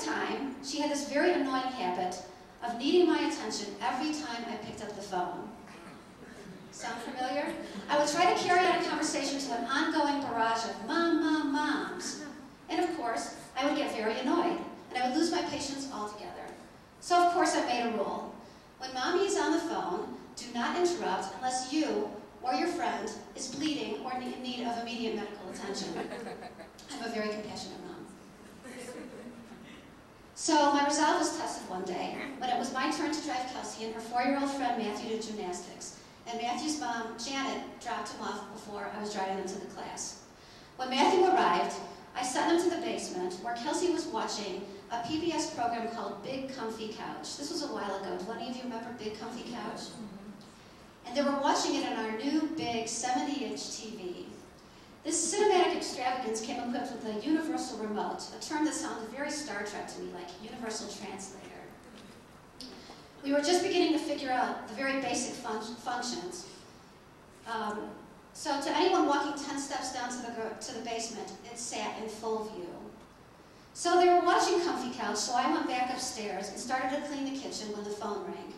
time, she had this very annoying habit of needing my attention every time I picked up the phone. Sound familiar? I would try to carry on a conversation to an ongoing barrage of mom, mom, moms. And of course, I would get very annoyed, and I would lose my patience altogether. So of course I made a rule. When mommy is on the phone, do not interrupt unless you or your friend is bleeding or in need of immediate medical attention. I'm a very compassionate mom. So my resolve was tested one day when it was my turn to drive Kelsey and her 4-year-old friend Matthew to gymnastics, and Matthew's mom, Janet, dropped him off before I was driving them to the class. When Matthew arrived, I sent him to the basement where Kelsey was watching a PBS program called Big Comfy Couch. This was a while ago. Do any of you remember Big Comfy Couch? And they were watching it on our new big 70-inch TV. This cinematic extravagance came equipped with a universal remote, a term that sounded very Star Trek to me, like universal translator. We were just beginning to figure out the very basic functions. So to anyone walking 10 steps down to the basement, it sat in full view. So they were watching Comfy Couch, so I went back upstairs and started to clean the kitchen when the phone rang.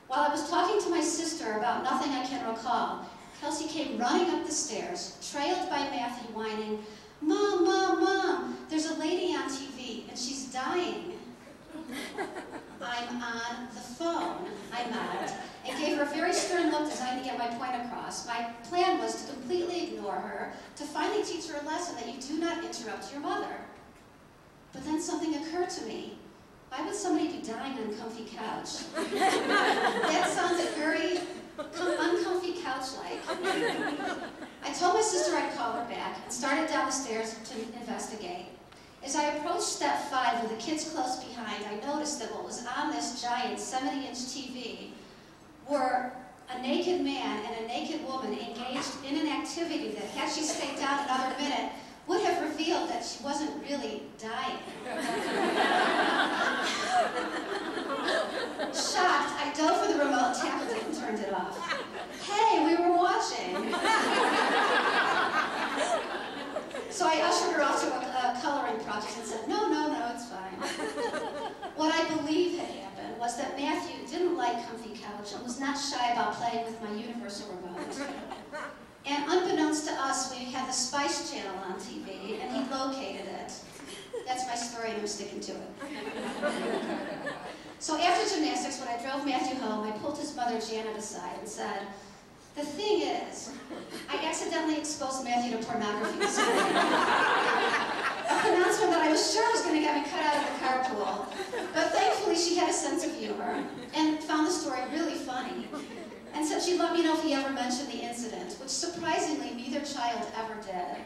While I was talking to my sister about nothing I can recall, Kelsey came running up the stairs, trailed by Matthew, whining, "Mom, Mom, Mom, there's a lady on TV, and she's dying." "I'm on the phone," I nodded, and gave her a very stern look designed to get my point across. My plan was to completely ignore her, to finally teach her a lesson that you do not interrupt your mother. But then something occurred to me. Why would somebody be dying on a comfy couch? That sounded very uncomfy couch-like. I told my sister I'd call her back and started down the stairs to investigate. As I approached step 5 with the kids close behind, I noticed that what was on this giant 70-inch TV were a naked man and a naked woman engaged in an activity that, had she stayed down another minute, would have revealed that she wasn't really dying. Shocked, I dove for the remote, tapped it, and turned it off. "Hey, we were watching." So I ushered her off to a coloring project and said, "No, no, no, it's fine." What I believe had happened was that Matthew didn't like Comfy Couch and was not shy about playing with my universal remote. And unbeknownst to us, we had the Spice Channel on TV, and he located it. That's my story, and I'm sticking to it. So after gymnastics, when I drove Matthew home, I pulled his mother, Janet, aside and said, "The thing is, I accidentally exposed Matthew to pornography this morning." A pronouncement that I was sure was going to get me cut out of the carpool. But thankfully, she had a sense of humor and found the story really funny. And said she'd let me know if he ever mentioned the incident, which surprisingly neither child ever did.